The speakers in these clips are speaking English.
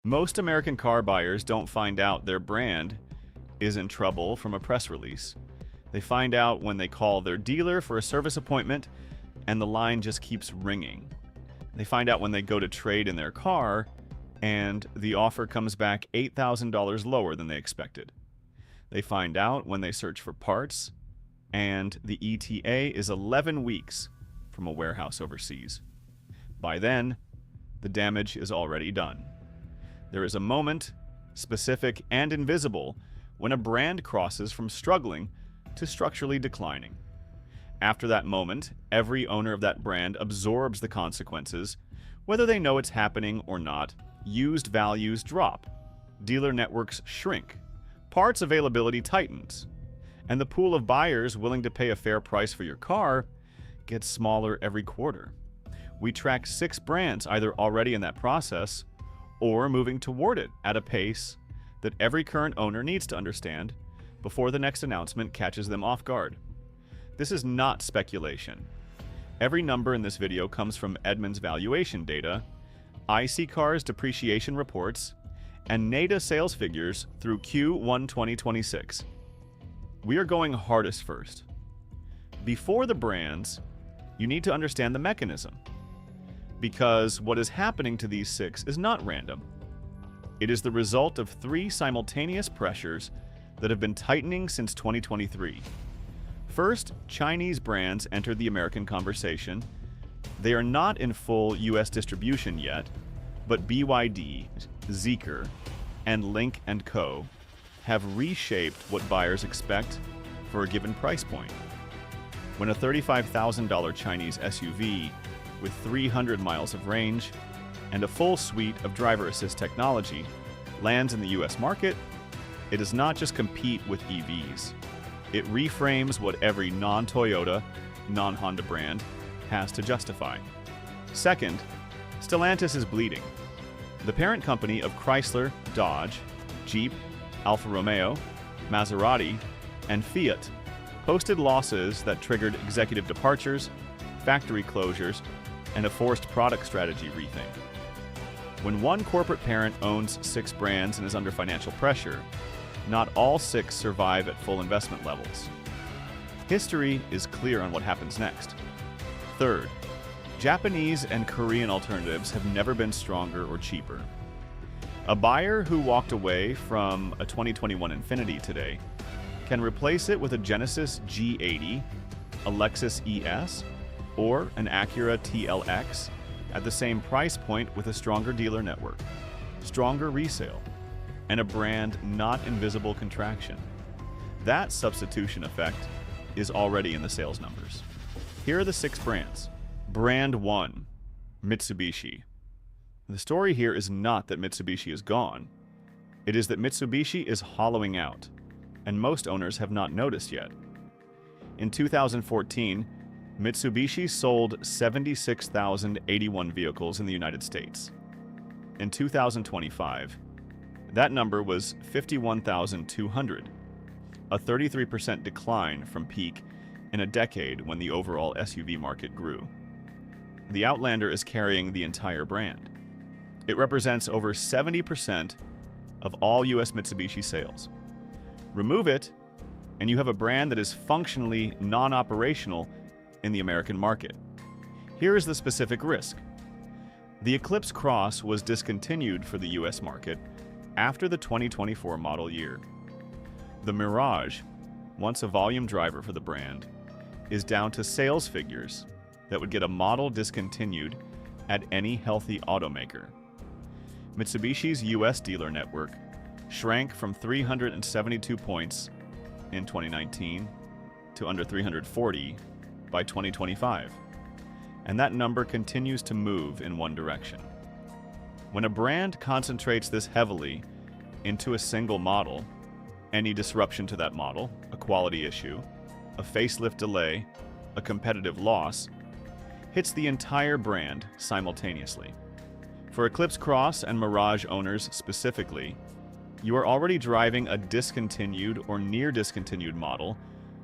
Most American car buyers don't find out their brand is in trouble from a press release. They find out when they call their dealer for a service appointment and the line just keeps ringing. They find out when they go to trade in their car and the offer comes back $8,000 lower than they expected. They find out when they search for parts and the ETA is 11 weeks from a warehouse overseas. By then, the damage is already done. There is a moment, specific and invisible, when a brand crosses from struggling to structurally declining. After that moment, every owner of that brand absorbs the consequences. Whether they know it's happening or not, used values drop, dealer networks shrink, parts availability tightens, and the pool of buyers willing to pay a fair price for your car gets smaller every quarter. We track 6 brands either already in that process or moving toward it at a pace that every current owner needs to understand before the next announcement catches them off guard. This is not speculation. Every number in this video comes from Edmunds valuation data, iSeeCar's depreciation reports, and NADA sales figures through Q1 2026. We are going hardest first. Before the brands, you need to understand the mechanism, because what is happening to these 6 is not random. It is the result of 3 simultaneous pressures that have been tightening since 2023. First, Chinese brands entered the American conversation. They are not in full US distribution yet, but BYD, Zeekr, and Lynk & Co. have reshaped what buyers expect for a given price point. When a $35,000 Chinese SUV with 300 miles of range and a full suite of driver assist technology lands in the US market, it does not just compete with EVs. It reframes what every non-Toyota, non-Honda brand has to justify. Second, Stellantis is bleeding. The parent company of Chrysler, Dodge, Jeep, Alfa Romeo, Maserati, and Fiat posted losses that triggered executive departures, factory closures, and a forced product strategy rethink. When one corporate parent owns 6 brands and is under financial pressure, not all 6 survive at full investment levels. History is clear on what happens next. Third, Japanese and Korean alternatives have never been stronger or cheaper. A buyer who walked away from a 2021 Infiniti today can replace it with a Genesis G80, a Lexus ES, or an Acura TLX at the same price point with a stronger dealer network, stronger resale, and a brand not in visible contraction. That substitution effect is already in the sales numbers. Here are the 6 brands. Brand 1, Mitsubishi. The story here is not that Mitsubishi is gone. It is that Mitsubishi is hollowing out, and most owners have not noticed yet. In 2014, Mitsubishi sold 76,081 vehicles in the United States. In 2025, that number was 51,200, a 33% decline from peak in a decade when the overall SUV market grew. The Outlander is carrying the entire brand. It represents over 70% of all US Mitsubishi sales. Remove it, and you have a brand that is functionally non-operational in the American market. Here is the specific risk. The Eclipse Cross was discontinued for the US market after the 2024 model year. The Mirage, once a volume driver for the brand, is down to sales figures that would get a model discontinued at any healthy automaker. Mitsubishi's US dealer network shrank from 372 points in 2019 to under 340 by 2025, and that number continues to move in one direction. When a brand concentrates this heavily into a single model, any disruption to that model, a quality issue, a facelift delay, a competitive loss, hits the entire brand simultaneously. For Eclipse Cross and Mirage owners specifically, you are already driving a discontinued or near discontinued model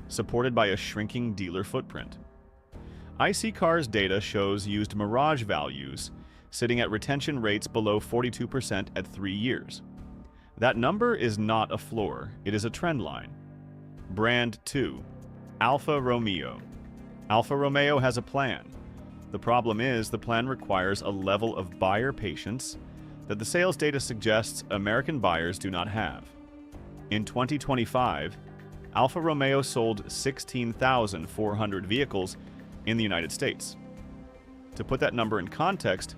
supported by a shrinking dealer footprint. iSeeCar's data shows used Mirage values sitting at retention rates below 42% at 3 years. That number is not a floor, it is a trend line. Brand 2. Alfa Romeo. Alfa Romeo has a plan. The problem is the plan requires a level of buyer patience that the sales data suggests American buyers do not have. In 2025, Alfa Romeo sold 16,400 vehicles in the United States. To put that number in context,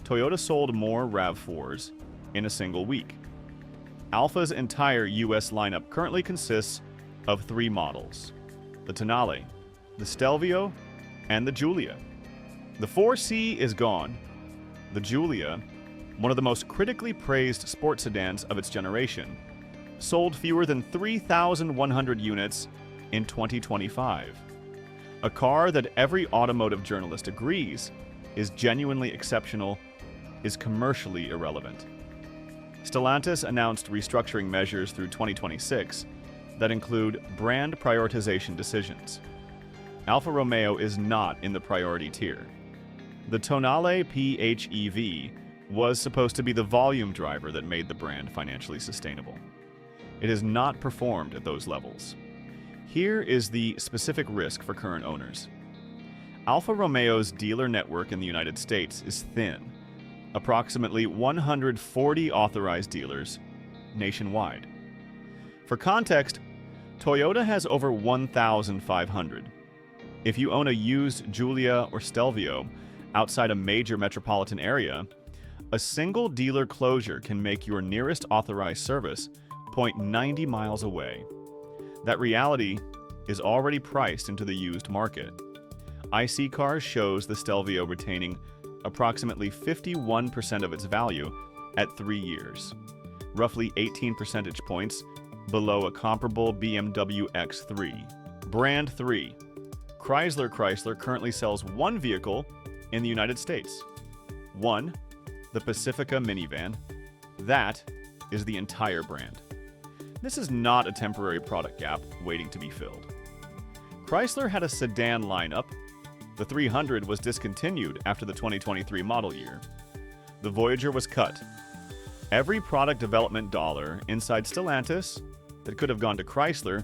Toyota sold more RAV4s in a single week. Alfa's entire US lineup currently consists of 3 models: the Tonale, the Stelvio, and the Giulia. The 4C is gone. The Giulia, one of the most critically praised sports sedans of its generation, sold fewer than 3,100 units in 2025. A car that every automotive journalist agrees is genuinely exceptional is commercially irrelevant. Stellantis announced restructuring measures through 2026 that include brand prioritization decisions. Alfa Romeo is not in the priority tier. The Tonale PHEV was supposed to be the volume driver that made the brand financially sustainable. It has not performed at those levels. Here is the specific risk for current owners. Alfa Romeo's dealer network in the United States is thin, approximately 140 authorized dealers nationwide. For context, Toyota has over 1,500. If you own a used Giulia or Stelvio outside a major metropolitan area, a single dealer closure can make your nearest authorized service point 90 miles away. That reality is already priced into the used market. IC Cars shows the Stelvio retaining approximately 51% of its value at 3 years, roughly 18 percentage points below a comparable BMW X3. Brand 3. Chrysler currently sells 1 vehicle in the United States. 1, the Pacifica minivan. That is the entire brand. This is not a temporary product gap waiting to be filled. Chrysler had a sedan lineup. The 300 was discontinued after the 2023 model year. The Voyager was cut. Every product development dollar inside Stellantis that could have gone to Chrysler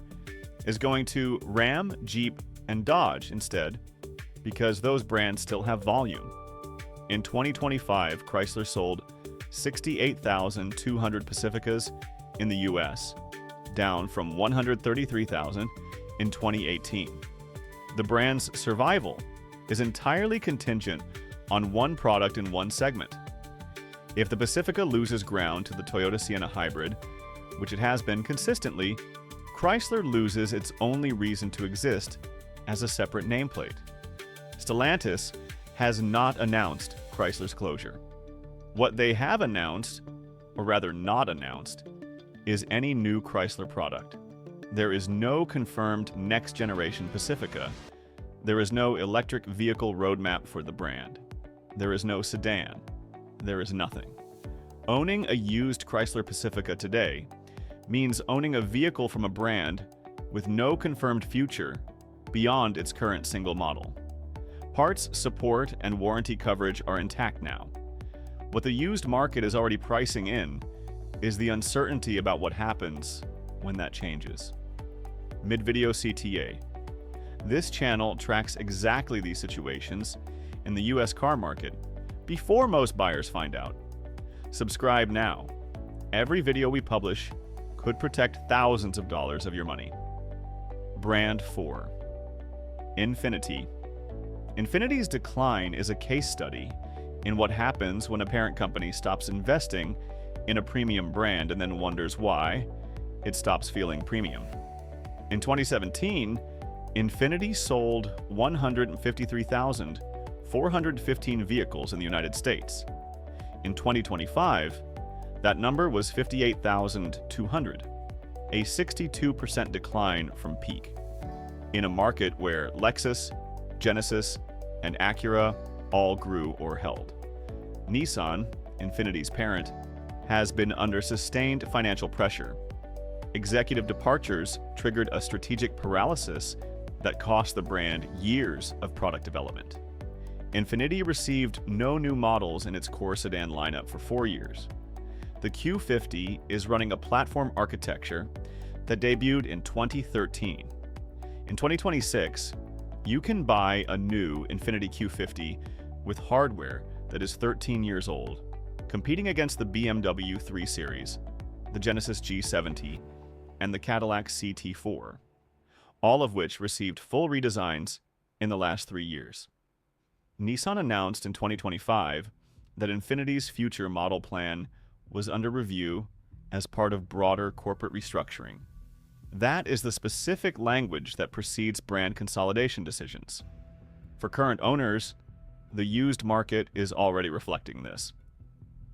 is going to Ram, Jeep, and Dodge instead, because those brands still have volume. In 2025, Chrysler sold 68,200 Pacificas in the US, down from 133,000 in 2018. The brand's survival is entirely contingent on one product in one segment. If the Pacifica loses ground to the Toyota Sienna Hybrid, which it has been consistently, Chrysler loses its only reason to exist as a separate nameplate. Stellantis has not announced Chrysler's closure. What they have announced, or rather not announced, is any new Chrysler product. There is no confirmed next-generation Pacifica. There is no electric vehicle roadmap for the brand. There is no sedan. There is nothing. Owning a used Chrysler Pacifica today means owning a vehicle from a brand with no confirmed future beyond its current single model. Parts, support, and warranty coverage are intact now. What the used market is already pricing in is the uncertainty about what happens when that changes. Mid-video CTA. This channel tracks exactly these situations in the US car market before most buyers find out. Subscribe now. Every video we publish could protect thousands of dollars of your money. Brand 4. Infiniti. Infiniti's decline is a case study in what happens when a parent company stops investing in a premium brand and then wonders why it stops feeling premium. In 2017, Infiniti sold 153,415 vehicles in the United States. In 2025, that number was 58,200, a 62% decline from peak. In a market where Lexus, Genesis, and Acura all grew or held. Nissan, Infiniti's parent, has been under sustained financial pressure. Executive departures triggered a strategic paralysis that cost the brand years of product development. Infiniti received no new models in its core sedan lineup for 4 years. The Q50 is running a platform architecture that debuted in 2013. In 2026, you can buy a new Infiniti Q50 with hardware that is 13 years old, competing against the BMW 3 Series, the Genesis G70, and the Cadillac CT4, all of which received full redesigns in the last 3 years. Nissan announced in 2025 that Infiniti's future model plan was under review as part of broader corporate restructuring. That is the specific language that precedes brand consolidation decisions. For current owners, the used market is already reflecting this.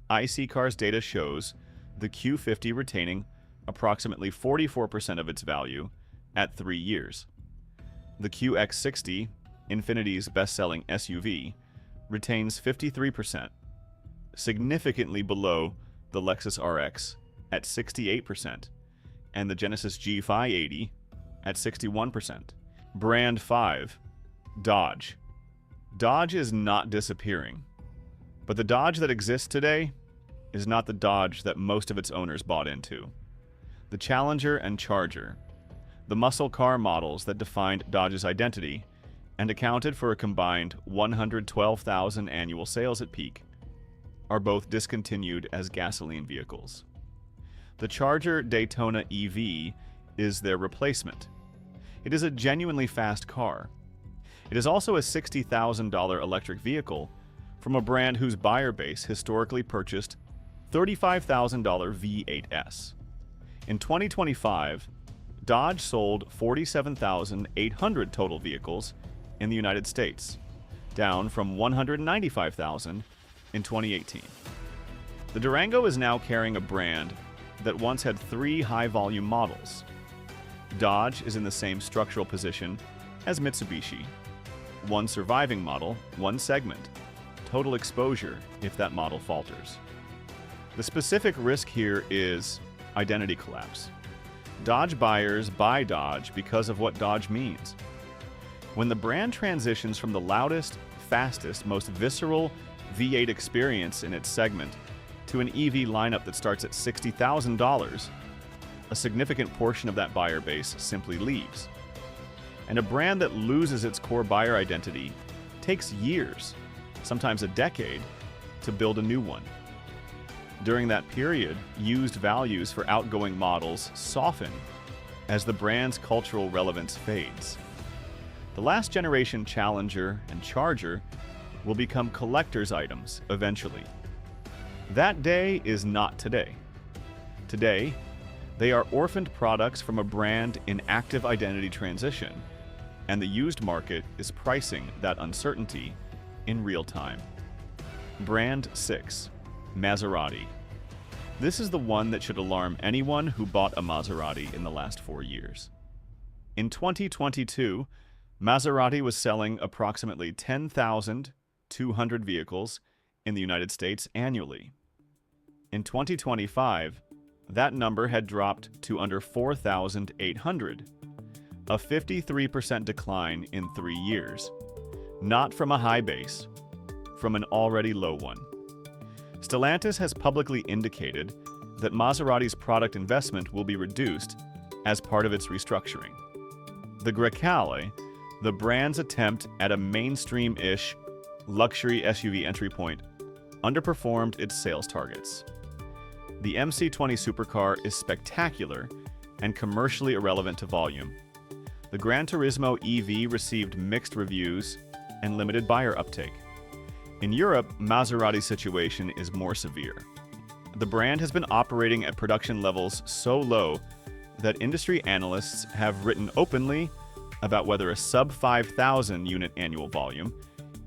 IC Cars data shows the Q50 retaining approximately 44% of its value at 3 years. The QX60, Infiniti's best-selling SUV, retains 53%, significantly below the Lexus RX at 68%, and the Genesis G580 at 61%. Brand 5, Dodge. Dodge is not disappearing, but the Dodge that exists today is not the Dodge that most of its owners bought into. The Challenger and Charger, the muscle car models that defined Dodge's identity and accounted for a combined 112,000 annual sales at peak, are both discontinued as gasoline vehicles. The Charger Daytona EV is their replacement. It is a genuinely fast car. It is also a $60,000 electric vehicle from a brand whose buyer base historically purchased $35,000 V8s. In 2025, Dodge sold 47,800 total vehicles in the United States, down from 195,000 in 2018. The Durango is now carrying a brand that once had 3 high-volume models. Dodge is in the same structural position as Mitsubishi. 1 surviving model, 1 segment. Total exposure if that model falters. The specific risk here is identity collapse. Dodge buyers buy Dodge because of what Dodge means. When the brand transitions from the loudest, fastest, most visceral V8 experience in its segment to an EV lineup that starts at $60,000, a significant portion of that buyer base simply leaves. And a brand that loses its core buyer identity takes years, sometimes a decade, to build a new one. During that period, used values for outgoing models soften as the brand's cultural relevance fades. The last generation Challenger and Charger will become collector's items eventually. That day is not today. Today, they are orphaned products from a brand in active identity transition, and the used market is pricing that uncertainty in real time. Brand 6, Maserati. This is the one that should alarm anyone who bought a Maserati in the last 4 years. In 2022, Maserati was selling approximately 10,200 vehicles in the United States annually. In 2025, that number had dropped to under 4,800, a 53% decline in 3 years. Not from a high base, from an already low one. Stellantis has publicly indicated that Maserati's product investment will be reduced as part of its restructuring. The Grecale, the brand's attempt at a mainstream-ish luxury SUV entry point, underperformed its sales targets. The MC20 supercar is spectacular and commercially irrelevant to volume. The Gran Turismo EV received mixed reviews and limited buyer uptake. In Europe, Maserati's situation is more severe. The brand has been operating at production levels so low that industry analysts have written openly about whether a sub 5,000 unit annual volume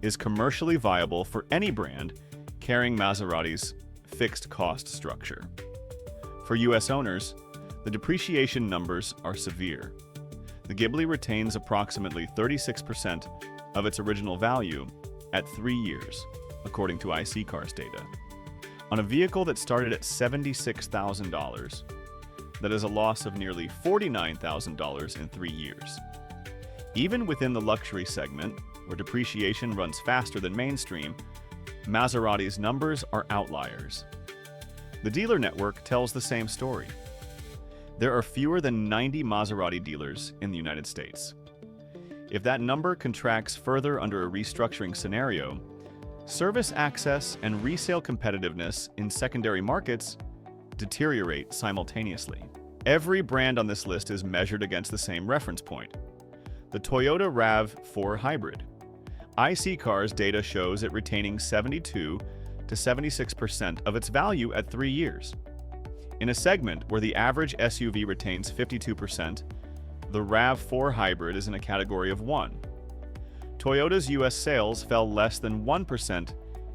is commercially viable for any brand carrying Maserati's fixed cost structure. For US owners, the depreciation numbers are severe. The Ghibli retains approximately 36% of its original value at 3 years, according to IC Cars data, on a vehicle that started at $76,000. That is a loss of nearly $49,000 in 3 years. Even within the luxury segment, where depreciation runs faster than mainstream, Maserati's numbers are outliers. The dealer network tells the same story. There are fewer than 90 Maserati dealers in the United States. If that number contracts further under a restructuring scenario, service access and resale competitiveness in secondary markets deteriorate simultaneously. Every brand on this list is measured against the same reference point: the Toyota RAV4 Hybrid. IC Cars data shows it retaining 72 to 76% of its value at 3 years. In a segment where the average SUV retains 52%, the RAV4 Hybrid is in a category of 1. Toyota's US sales fell less than 1%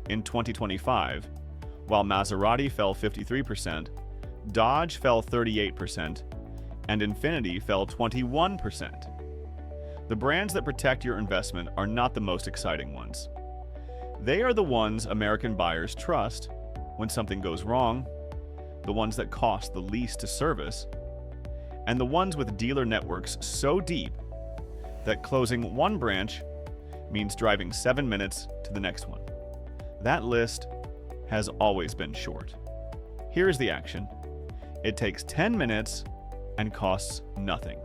in 2025, while Maserati fell 53%, Dodge fell 38%, and Infiniti fell 21%. The brands that protect your investment are not the most exciting ones. They are the ones American buyers trust when something goes wrong, the ones that cost the least to service, and the ones with dealer networks so deep that closing one branch means driving 7 minutes to the next one. That list has always been short. Here's the action. It takes 10 minutes and costs nothing.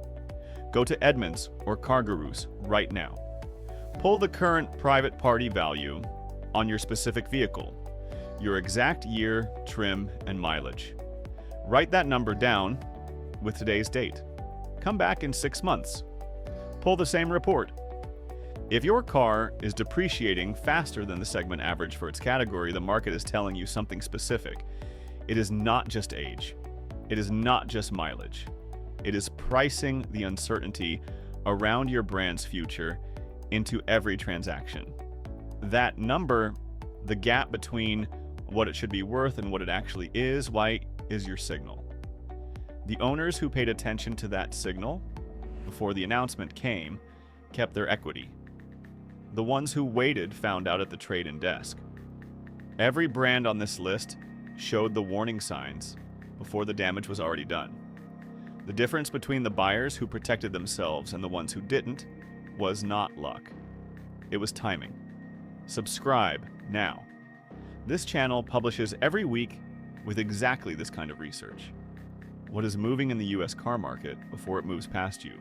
Go to Edmunds or CarGurus right now. Pull the current private party value on your specific vehicle, your exact year, trim, and mileage. Write that number down with today's date. Come back in 6 months. Pull the same report. If your car is depreciating faster than the segment average for its category, the market is telling you something specific. It is not just age. It is not just mileage. It is pricing the uncertainty around your brand's future into every transaction. That number, the gap between what it should be worth and what it actually is your signal. The owners who paid attention to that signal before the announcement came kept their equity. The ones who waited found out at the trade-in desk. Every brand on this list showed the warning signs before the damage was already done. The difference between the buyers who protected themselves and the ones who didn't was not luck. It was timing. Subscribe now. This channel publishes every week with exactly this kind of research. What is moving in the US car market before it moves past you?